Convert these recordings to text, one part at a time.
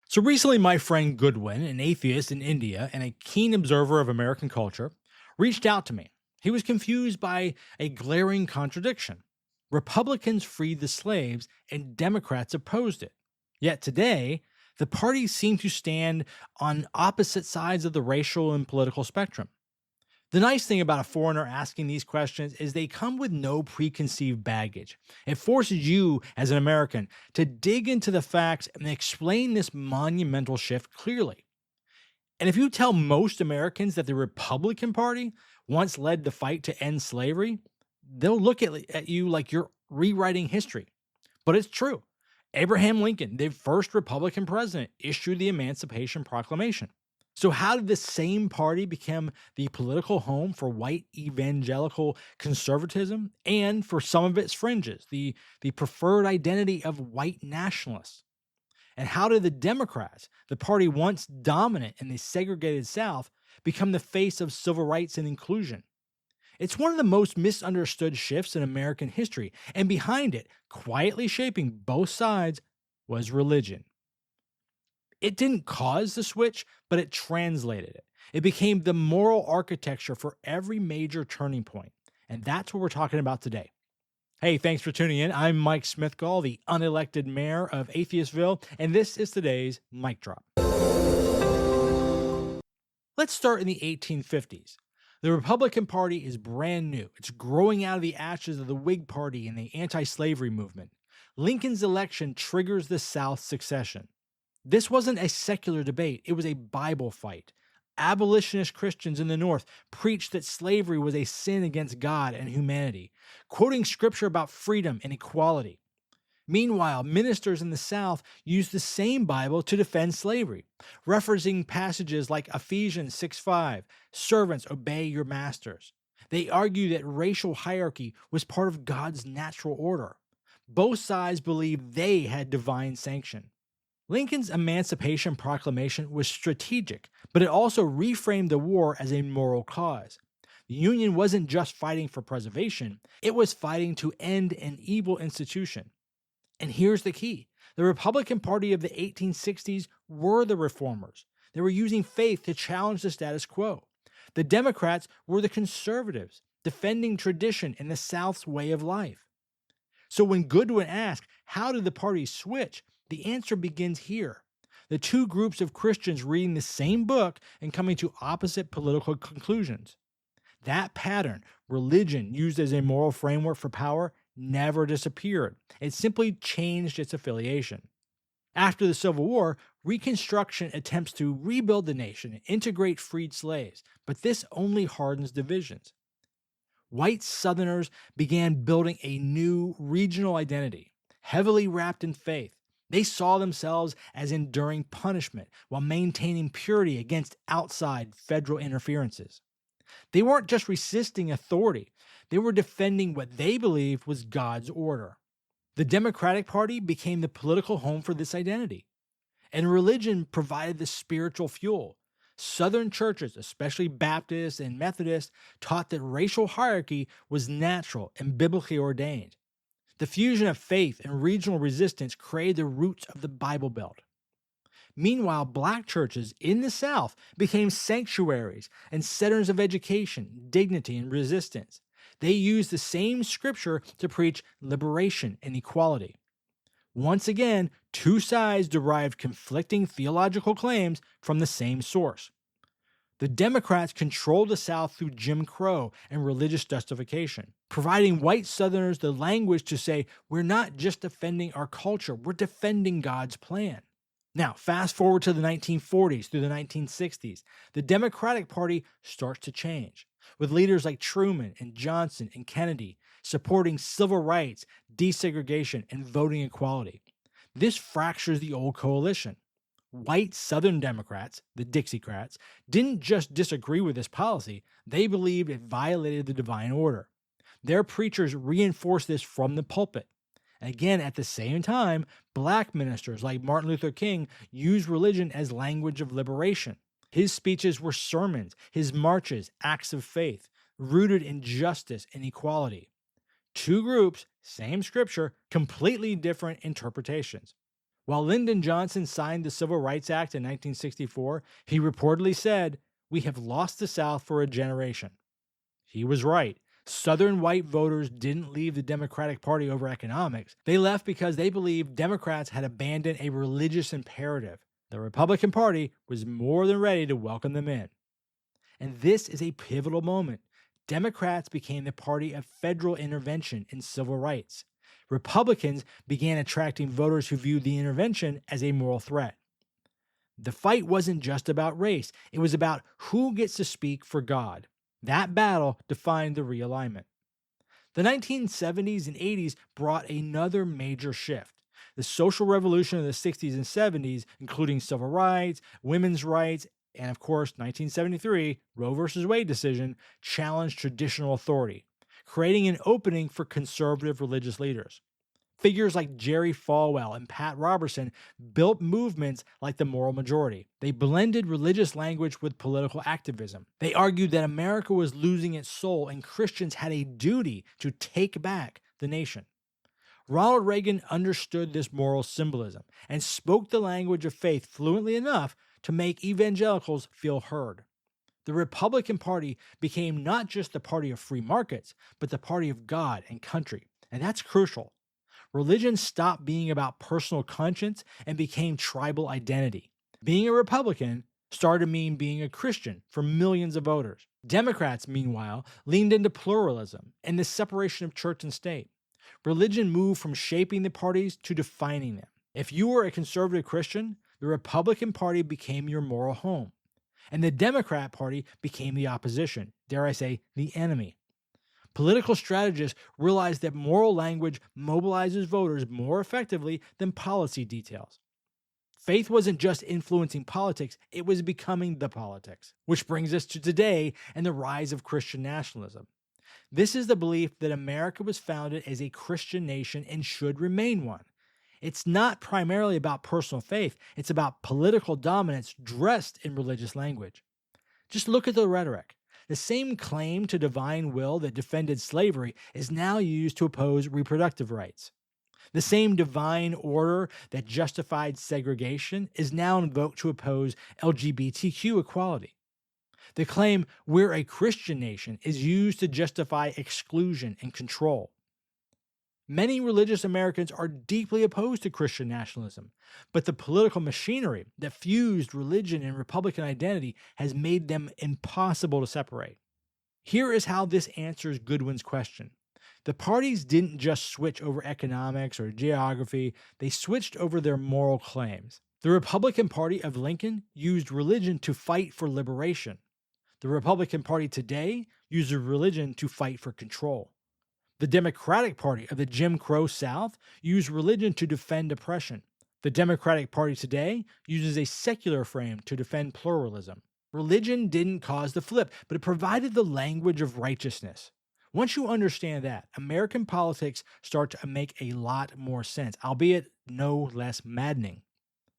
So recently, my friend Goodwin, an atheist in India and a keen observer of American culture, reached out to me. He was confused by a glaring contradiction. Republicans freed the slaves and Democrats opposed it. Yet today, the parties seem to stand on opposite sides of the racial and political spectrum. The nice thing about a foreigner asking these questions is they come with no preconceived baggage. It forces you, as an American, to dig into the facts and explain this monumental shift clearly. And if you tell most Americans that the Republican Party once led the fight to end slavery, they'll look at you like you're rewriting history. But it's true. Abraham Lincoln, the first Republican president, issued the Emancipation Proclamation. So, how did the same party become the political home for white evangelical conservatism and for some of its fringes, the preferred identity of white nationalists? And how did the Democrats, the party once dominant in the segregated South, become the face of civil rights and inclusion? It's one of the most misunderstood shifts in American history, and behind it, quietly shaping both sides, was religion. It didn't cause the switch, but it translated it. It became the moral architecture for every major turning point. And that's what we're talking about today. Hey, thanks for tuning in. I'm Mike Smithgall, the unelected mayor of Atheistville, and this is today's Mic Drop. Let's start in the 1850s. The Republican Party is brand new. It's growing out of the ashes of the Whig Party and the anti-slavery movement. Lincoln's election triggers the South's secession. This wasn't a secular debate, it was a Bible fight. Abolitionist Christians in the North preached that slavery was a sin against God and humanity, quoting scripture about freedom and equality. Meanwhile, ministers in the South used the same Bible to defend slavery, referencing passages like Ephesians 6:5, "Servants, obey your masters." They argued that racial hierarchy was part of God's natural order. Both sides believed they had divine sanction. Lincoln's Emancipation Proclamation was strategic, but it also reframed the war as a moral cause. The Union wasn't just fighting for preservation, it was fighting to end an evil institution. And here's the key. The Republican Party of the 1860s were the reformers. They were using faith to challenge the status quo. The Democrats were the conservatives, defending tradition and the South's way of life. So when Goodwin asked, how did the parties switch? The answer begins here. The two groups of Christians reading the same book and coming to opposite political conclusions. That pattern, religion used as a moral framework for power, never disappeared. It simply changed its affiliation. After the Civil War, Reconstruction attempts to rebuild the nation and integrate freed slaves, but this only hardens divisions. White Southerners began building a new regional identity, heavily wrapped in faith. They saw themselves as enduring punishment while maintaining purity against outside federal interferences. They weren't just resisting authority, they were defending what they believed was God's order. The Democratic Party became the political home for this identity, and religion provided the spiritual fuel. Southern churches, especially Baptists and Methodists, taught that racial hierarchy was natural and biblically ordained. The fusion of faith and regional resistance created the roots of the Bible Belt. Meanwhile, black churches in the South became sanctuaries and centers of education, dignity, and resistance. They used the same scripture to preach liberation and equality. Once again, two sides derived conflicting theological claims from the same source. The Democrats controlled the South through Jim Crow and religious justification, providing white Southerners the language to say, we're not just defending our culture, we're defending God's plan. Now, fast forward to the 1940s through the 1960s, the Democratic Party starts to change, with leaders like Truman and Johnson and Kennedy supporting civil rights, desegregation, and voting equality. This fractures the old coalition. White Southern Democrats, the Dixiecrats, didn't just disagree with this policy, they believed it violated the divine order. Their preachers reinforced this from the pulpit. Again, at the same time, black ministers like Martin Luther King used religion as language of liberation. His speeches were sermons, his marches, acts of faith, rooted in justice and equality. Two groups, same scripture, completely different interpretations. While Lyndon Johnson signed the Civil Rights Act in 1964, he reportedly said, "We have lost the South for a generation." He was right. Southern white voters didn't leave the Democratic Party over economics. They left because they believed Democrats had abandoned a religious imperative. The Republican Party was more than ready to welcome them in. And this is a pivotal moment. Democrats became the party of federal intervention in civil rights. Republicans began attracting voters who viewed the intervention as a moral threat. The fight wasn't just about race, it was about who gets to speak for God. That battle defined the realignment. The 1970s and 80s brought another major shift. The social revolution of the 60s and 70s, including civil rights, women's rights, and of course, 1973, Roe v. Wade decision, challenged traditional authority, creating an opening for conservative religious leaders. Figures like Jerry Falwell and Pat Robertson built movements like the Moral Majority. They blended religious language with political activism. They argued that America was losing its soul and Christians had a duty to take back the nation. Ronald Reagan understood this moral symbolism and spoke the language of faith fluently enough to make evangelicals feel heard. The Republican Party became not just the party of free markets, but the party of God and country, and that's crucial. Religion stopped being about personal conscience and became tribal identity. Being a Republican started to mean being a Christian for millions of voters. Democrats, meanwhile, leaned into pluralism and the separation of church and state. Religion moved from shaping the parties to defining them. If you were a conservative Christian, the Republican Party became your moral home, and the Democrat Party became the opposition, dare I say, the enemy. Political strategists realized that moral language mobilizes voters more effectively than policy details. Faith wasn't just influencing politics, it was becoming the politics. Which brings us to today and the rise of Christian nationalism. This is the belief that America was founded as a Christian nation and should remain one. It's not primarily about personal faith, it's about political dominance dressed in religious language. Just look at the rhetoric. The same claim to divine will that defended slavery is now used to oppose reproductive rights. The same divine order that justified segregation is now invoked to oppose LGBTQ equality. The claim, "we're a Christian nation," is used to justify exclusion and control. Many religious Americans are deeply opposed to Christian nationalism, but the political machinery that fused religion and Republican identity has made them impossible to separate. Here is how this answers Goodwin's question. The parties didn't just switch over economics or geography, they switched over their moral claims. The Republican Party of Lincoln used religion to fight for liberation. The Republican Party today uses religion to fight for control. The Democratic Party of the Jim Crow South used religion to defend oppression. The Democratic Party today uses a secular frame to defend pluralism. Religion didn't cause the flip, but it provided the language of righteousness. Once you understand that, American politics start to make a lot more sense, albeit no less maddening.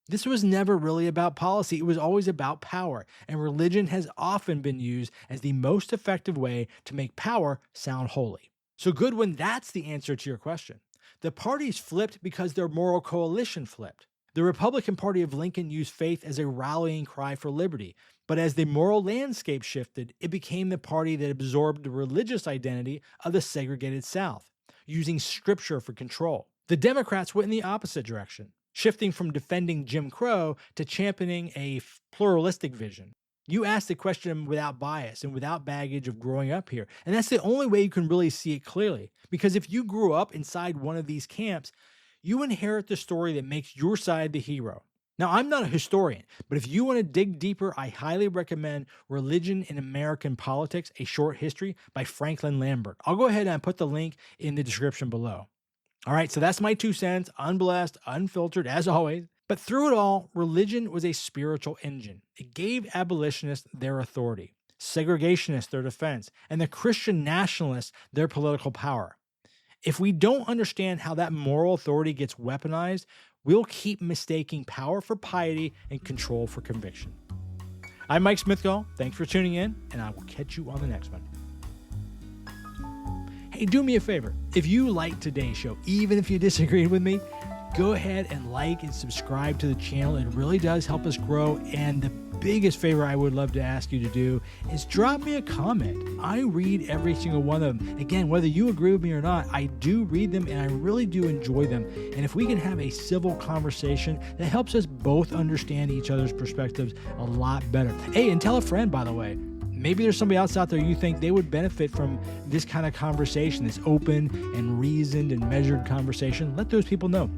This was never really about policy, it was always about power, and religion has often been used as the most effective way to make power sound holy. So Goodwin, that's the answer to your question. The parties flipped because their moral coalition flipped. The Republican Party of Lincoln used faith as a rallying cry for liberty, but as the moral landscape shifted, it became the party that absorbed the religious identity of the segregated South, using scripture for control. The Democrats went in the opposite direction, shifting from defending Jim Crow to championing a pluralistic vision. You ask the question without bias and without baggage of growing up here. And that's the only way you can really see it clearly. Because if you grew up inside one of these camps, you inherit the story that makes your side the hero. Now, I'm not a historian, but if you want to dig deeper, I highly recommend Religion in American Politics, A Short History by Franklin Lambert. I'll go ahead and put the link in the description below. All right, so that's my 2 cents, unblessed, unfiltered, as always. But through it all, religion was a spiritual engine. It gave abolitionists their authority, segregationists their defense, and the Christian nationalists their political power. If we don't understand how that moral authority gets weaponized, we'll keep mistaking power for piety and control for conviction. I'm Mike Smithgall. Thanks for tuning in, and I will catch you on the next one. Hey, do me a favor. If you liked today's show, even if you disagreed with me, go ahead and like and subscribe to the channel. It really does help us grow. And the biggest favor I would love to ask you to do is drop me a comment. I read every single one of them. Again, whether you agree with me or not, I do read them and I really do enjoy them. And if we can have a civil conversation, that helps us both understand each other's perspectives a lot better. Hey, and tell a friend, by the way. Maybe there's somebody else out there you think they would benefit from this kind of conversation, this open and reasoned and measured conversation. Let those people know.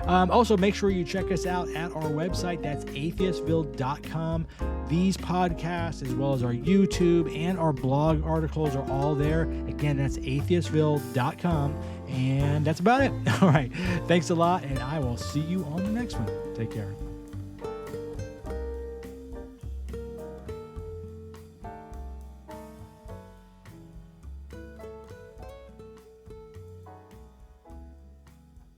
Also, make sure you check us out at our website. That's atheistville.com. These podcasts, as well as our YouTube and our blog articles, are all there. Again, that's atheistville.com. And that's about it. All right. Thanks a lot, and I will see you on the next one. Take care.